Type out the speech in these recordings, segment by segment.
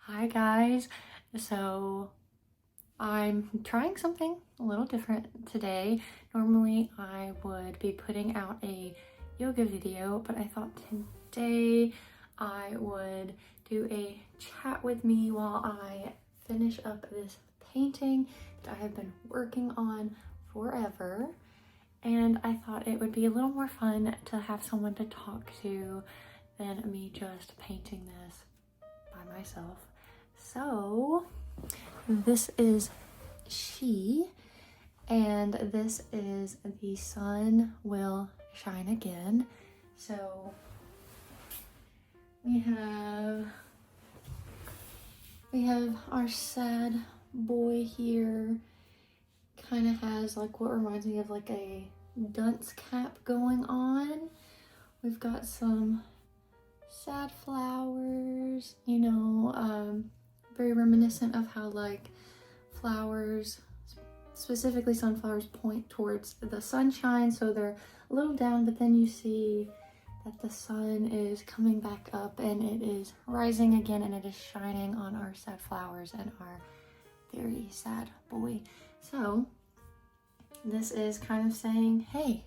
Hi guys, so I'm trying something a little different today. Normally I would be putting out a yoga video, but I thought today I would do a chat with me while I finish up this painting that I have been working on forever. And I thought it would be a little more fun to have someone to talk to than me just painting this by myself. So this is she, and this is The Sun Will Shine Again. So we have our sad boy here. Kind of has like what reminds me of like a dunce cap going on. We've got some sad flowers, very reminiscent of how like flowers, specifically sunflowers, point towards the sunshine, so they're a little down, but then you see that the sun is coming back up and it is rising again, and it is shining on our sad flowers and our very sad boy. So this is kind of saying, hey,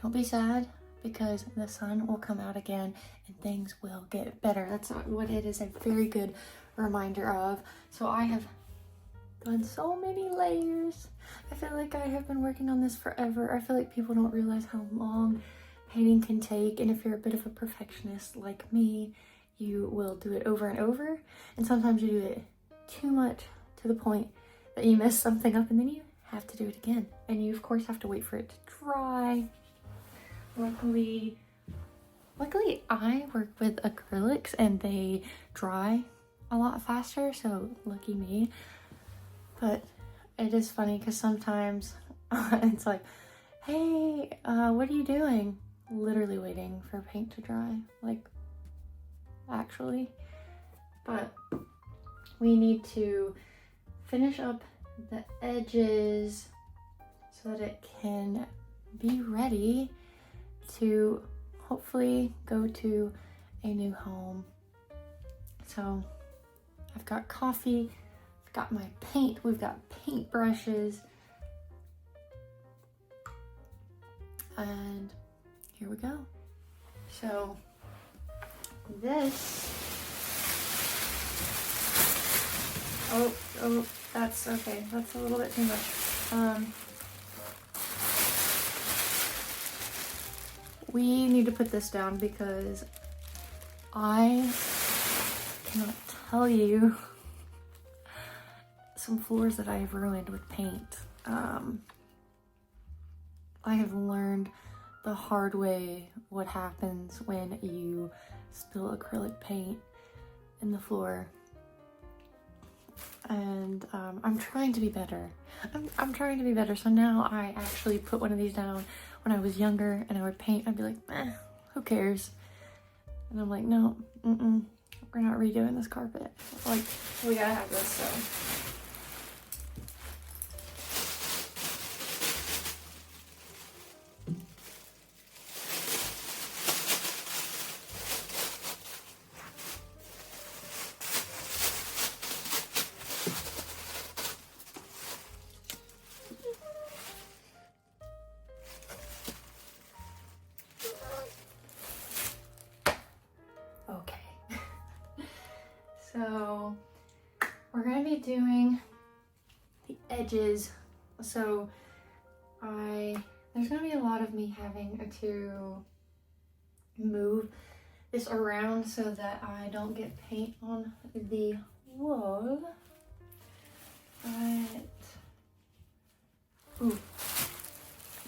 don't be sad, because the sun will come out again and things will get better. That's what it is a very good reminder of. So I have done so many layers. I feel like I have been working on this forever. I feel like people don't realize how long painting can take, and if you're a bit of a perfectionist like me, you will do it over and over, and sometimes you do it too much to the point that you mess something up and then you have to do it again, and you of course have to wait for it to dry. Luckily I work with acrylics and they dry a lot faster, so lucky me. But it is funny because sometimes it's like, hey, what are you doing? Literally waiting for paint to dry, like actually. But we need to finish up the edges so that it can be ready to hopefully go to a new home. So I've got coffee, I've got my paint, we've got paint brushes, and here we go. So this, oh, that's okay, that's a little bit too much. We need to put this down because I cannot tell you some floors that I have ruined with paint. I have learned the hard way what happens when you spill acrylic paint in the floor. And I'm trying to be better. I'm trying to be better. So now I actually put one of these down. When I was younger and I would paint, I'd be like, who cares? And I'm like, no, we're not redoing this carpet. Like, we gotta have this, so. So we're gonna be doing the edges. So there's gonna be a lot of me having to move this around so that I don't get paint on the wall. But ooh.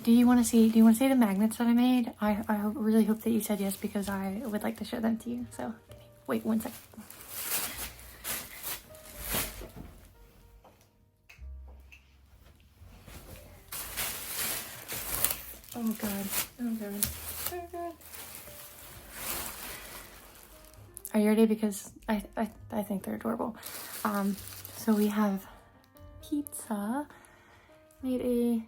Do you want to see the magnets that I made? I really hope that you said yes, because I would like to show them to you. So wait one second. Oh god, oh god, oh god. Are you ready? Because I think they're adorable. So we have pizza. Made a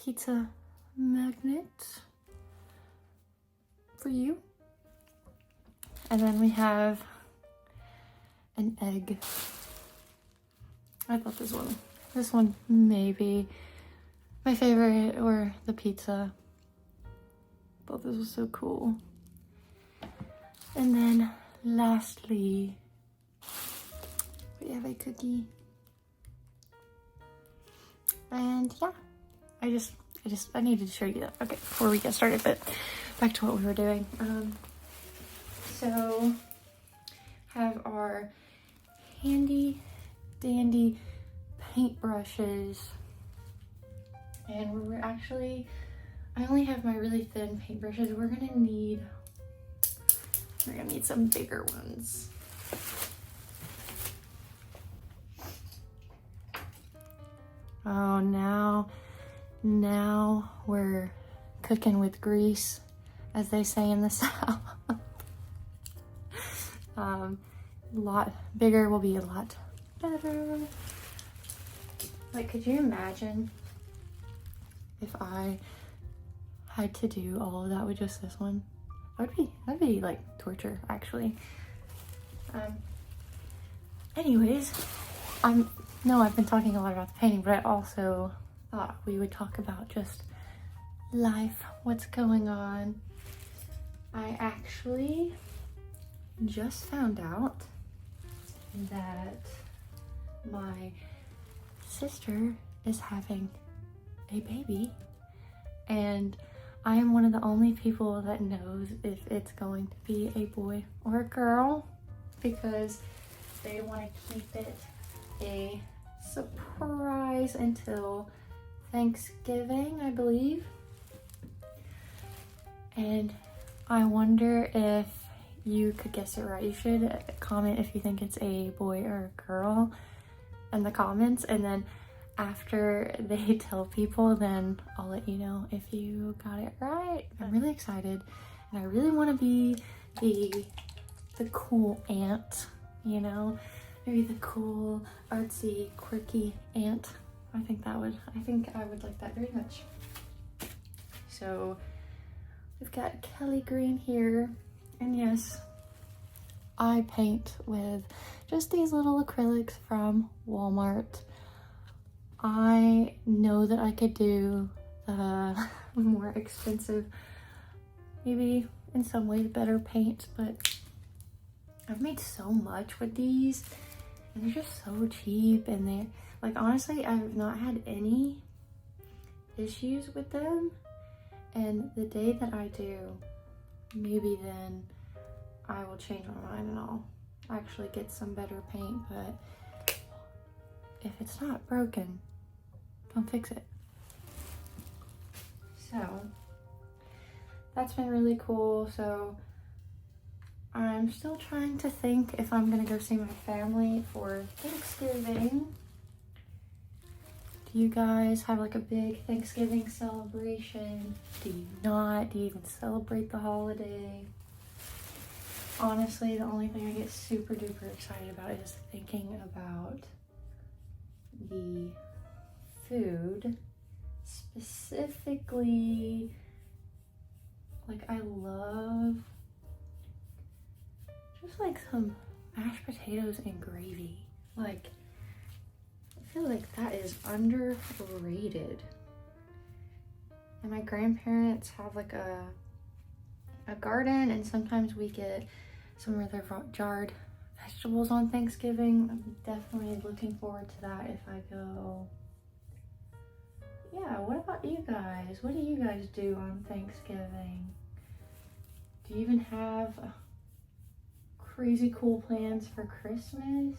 pizza magnet for you. And then we have an egg. I thought this one may be my favorite, or the pizza. I thought this was so cool. And then lastly, we have a cookie. And yeah, I needed to show you that. Okay, before we get started, but back to what we were doing. So have our handy dandy paintbrushes, and I only have my really thin paintbrushes. We're gonna need some bigger ones. Oh, now we're cooking with grease, as they say in the South. A lot bigger will be a lot better. Like, could you imagine if I had to do all of that with just this one? That'd be like torture, actually. Anyways, I've been talking a lot about the painting, but I also thought we would talk about just life, what's going on. I actually just found out that my sister is having a baby, and I am one of the only people that knows if it's going to be a boy or a girl, because they want to keep it a surprise until Thanksgiving, I believe. And I wonder if you could guess it right. You should comment if you think it's a boy or a girl in the comments, and then after they tell people, then I'll let you know if you got it right. I'm really excited, and I really want to be the cool aunt, you know, maybe the cool, artsy, quirky aunt. I think I would like that very much. So we've got Kelly green here, and yes, I paint with just these little acrylics from Walmart. I know that I could do the more expensive, maybe in some ways better paint, but I've made so much with these, and they're just so cheap, and they're like, honestly, I've not had any issues with them. And the day that I do, maybe then I will change my mind and I'll actually get some better paint. But if it's not broken, don't fix it. So that's been really cool. So I'm still trying to think if I'm gonna go see my family for Thanksgiving. Do you guys have like a big Thanksgiving celebration? Do you not? Do you even celebrate the holiday? Honestly, the only thing I get super duper excited about is thinking about the food. Specifically, like, I love just like some mashed potatoes and gravy. Like, I feel like that is underrated. And my grandparents have like a garden, and sometimes we get some of their jarred vegetables on Thanksgiving. I'm definitely looking forward to that if I go. Yeah, what about you guys? What do you guys do on Thanksgiving? Do you even have crazy cool plans for Christmas?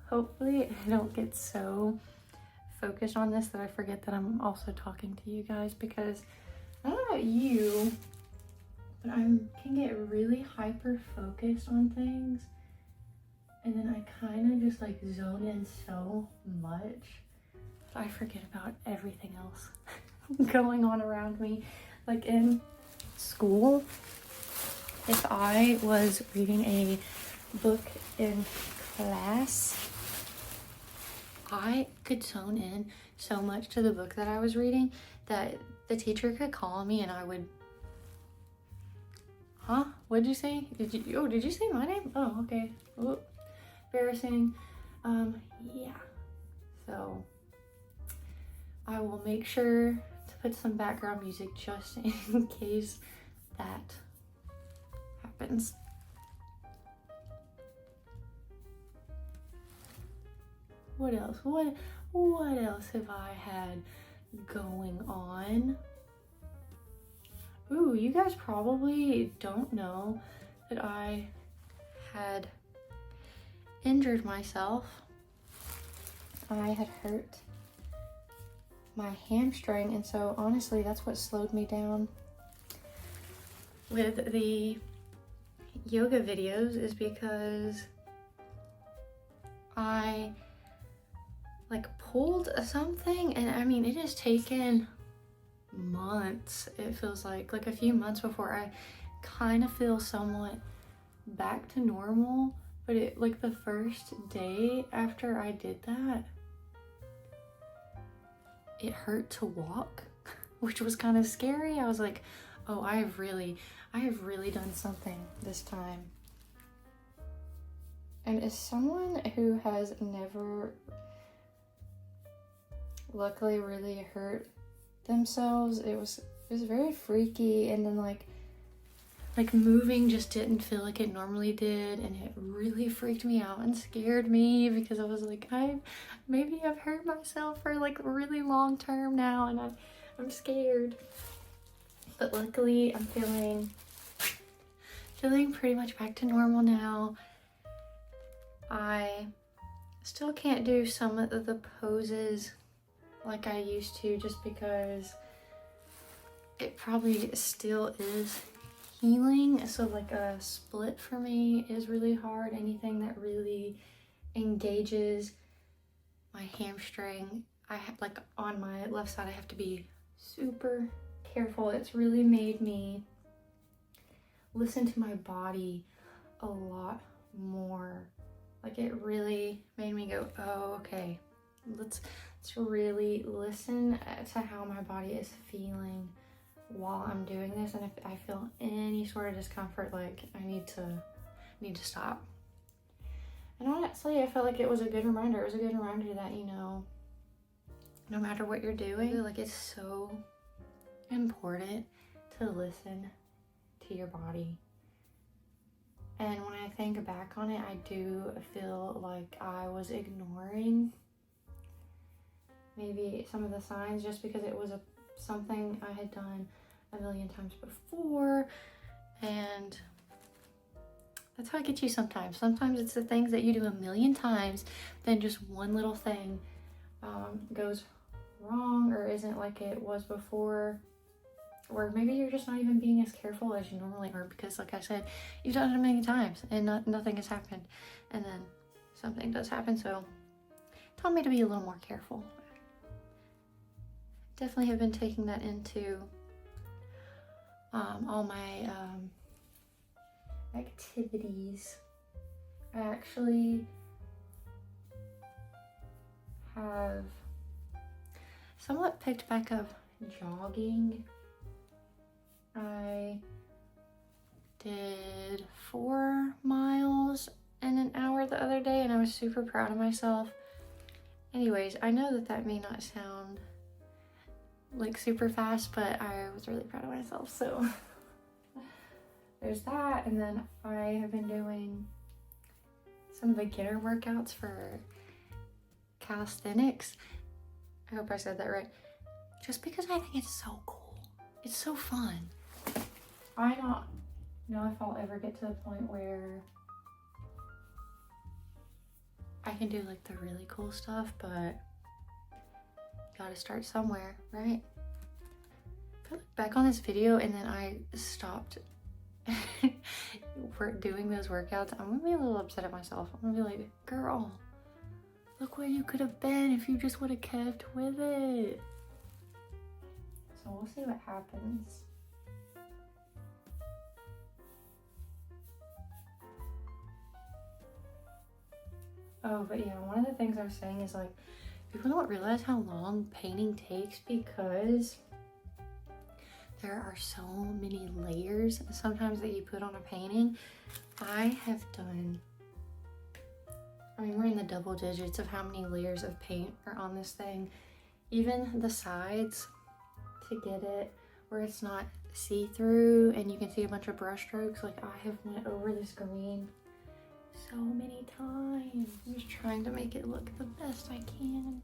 Hopefully I don't get so focused on this that I forget that I'm also talking to you guys, because I don't know about you, but I can get really hyper focused on things, and then I kind of just like zone in so much that I forget about everything else going on around me. Like in school, if I was reading a book in class, I could zone in so much to the book that I was reading that the teacher could call me and I would, huh? What'd you say? Did you say my name? Oh, okay. Oh, embarrassing. Yeah. So I will make sure to put some background music just in case that happens. What else? What else have I had going on? Ooh, you guys probably don't know that I had injured myself. I had hurt my hamstring, and so honestly that's what slowed me down with the yoga videos, is because I like pulled something, and I mean it has taken months. It feels like a few months before I kind of feel somewhat back to normal. But it, like, the first day after I did that, it hurt to walk, which was kind of scary. I was like, oh, I have really done something this time. And as someone who has never luckily really hurt themselves, it was very freaky. And then like moving just didn't feel like it normally did, and it really freaked me out and scared me, because I was like, maybe I've hurt myself for like really long term now, and I'm scared. But luckily I'm feeling pretty much back to normal now. I still can't do some of the poses like I used to, just because it probably still is healing. So like a split for me is really hard. Anything that really engages my hamstring, I have, like on my left side, I have to be super careful. It's really made me listen to my body a lot more. Like it really made me go, oh, okay, let's really listen to how my body is feeling while I'm doing this. And if I feel any sort of discomfort, like I need to stop. And honestly, I felt like it was a good reminder. It was a good reminder that, you know, no matter what you're doing, like it's so important to listen to your body. And when I think back on it, I do feel like I was ignoring maybe some of the signs, just because it was something I had done a million times before. And that's how I get you sometimes. Sometimes it's the things that you do a million times, then just one little thing goes wrong or isn't like it was before. Or maybe you're just not even being as careful as you normally are, because like I said, you've done it a million times and nothing has happened. And then something does happen, so it taught me to be a little more careful. Definitely have been taking that into all my activities. I actually have somewhat picked back up jogging. I did 4 miles in an hour the other day, and I was super proud of myself. Anyways, I know that may not sound like super fast, but I was really proud of myself, so there's that. And then I have been doing some beginner workouts for calisthenics. I hope I said that right. Just because I think it's so cool. It's so fun. I don't know if I'll ever get to the point where I can do like the really cool stuff, but gotta start somewhere, right? I look back on this video and then I stopped doing those workouts, I'm gonna be a little upset at myself. I'm gonna be like, girl, look where you could have been if you just would have kept with it. So we'll see what happens. Oh, but yeah, one of the things I was saying is like, people don't realize how long painting takes because there are so many layers sometimes that you put on a painting. I have done, I mean, we're in the double digits of how many layers of paint are on this thing. Even the sides, to get it where it's not see-through and you can see a bunch of brush strokes. Like, I have went over this green so many times. I'm just trying to make it look the best I can.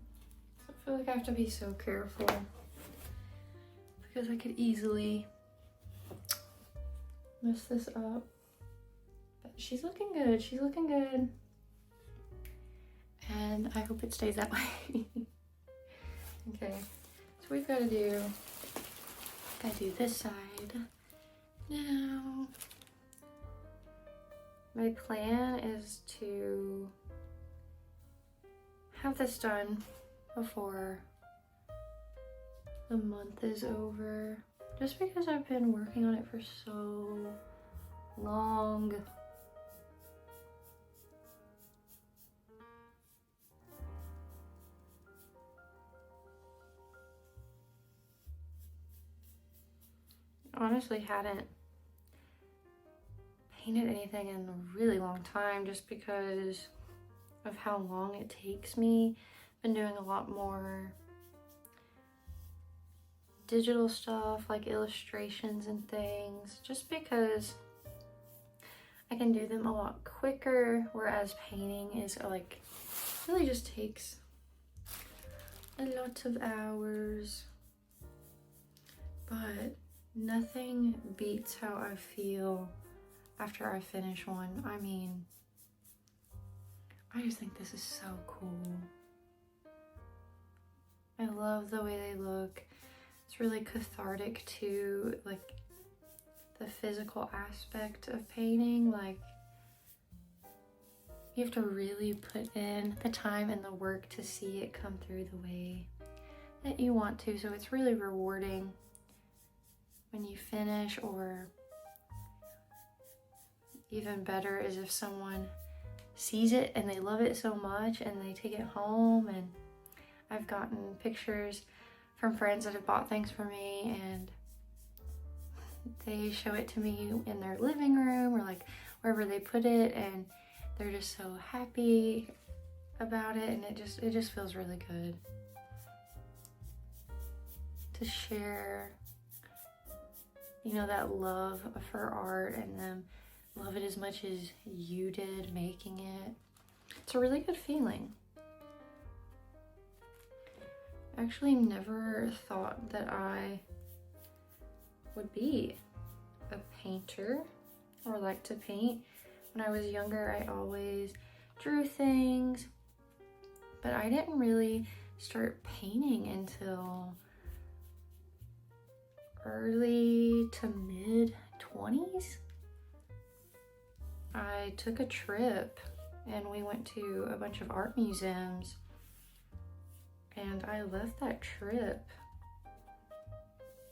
So I feel like I have to be so careful because I could easily mess this up. But she's looking good. She's looking good. And I hope it stays that way. Okay, so we've got to do this side now. My plan is to have this done before the month is over, just because I've been working on it for so long. Honestly hadn't painted anything in a really long time just because of how long it takes me. Been doing a lot more digital stuff like illustrations and things just because I can do them a lot quicker, whereas painting is like really just takes a lot of hours. But nothing beats how I feel after I finish one. I mean, I just think this is so cool. I love the way they look. It's really cathartic too, like the physical aspect of painting. Like, you have to really put in the time and the work to see it come through the way that you want to. So it's really rewarding when you finish, or even better is if someone sees it and they love it so much and they take it home. And I've gotten pictures from friends that have bought things for me and they show it to me in their living room or like wherever they put it, and they're just so happy about it, and it just feels really good to share, you know, that love for art and them love it as much as you did making it. It's a really good feeling. I actually never thought that I would be a painter or like to paint. When I was younger, I always drew things, but I didn't really start painting until early to mid 20s. I took a trip and we went to a bunch of art museums, and I left that trip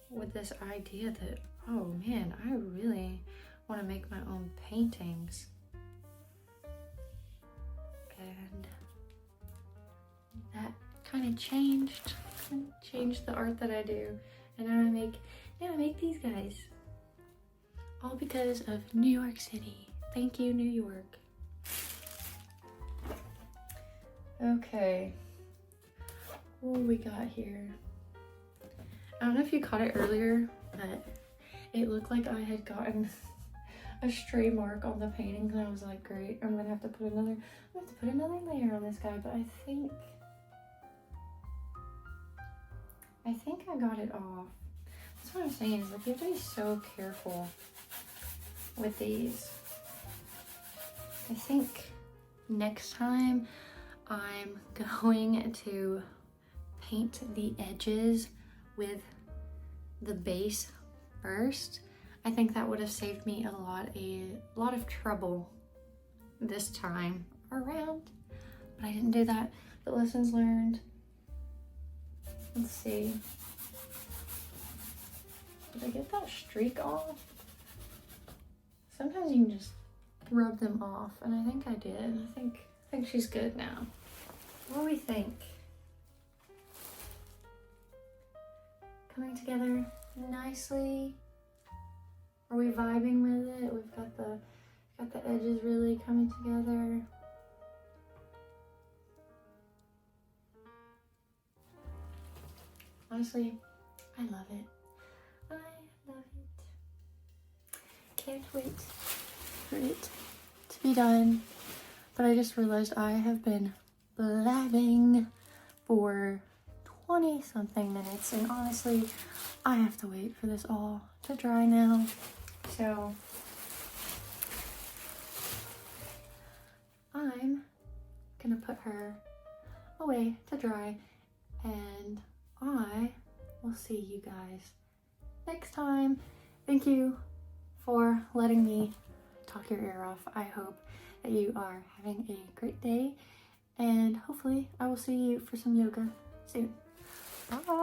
with this idea that, oh man, I really want to make my own paintings. And that kind of changed the art that I do. And now I make these guys. All because of New York City. Thank you, New York. Okay. What we got here? I don't know if you caught it earlier, but it looked like I had gotten a stray mark on the painting, and I was like, great, I'm gonna have to put another layer on this guy. But I think I got it off. That's what I'm saying, is like you have to be so careful with these. I think next time I'm going to paint the edges with the base first. I think that would have saved me a lot of trouble this time around, but I didn't do that. But lessons learned. Let's see. Did I get that streak off? Sometimes you can just rub them off, and I think I did. I think she's good now. What do we think? coming together nicely. Are we vibing with it? We've got the edges really coming together. Honestly, I love it. I love it. Can't wait for it to be done. But I just realized I have been blabbing for 20 something minutes, and honestly, I have to wait for this all to dry now. So I'm gonna put her away to dry, and I will see you guys next time. Thank you for letting me talk your ear off. I hope that you are having a great day, and hopefully I will see you for some yoga soon. Bye.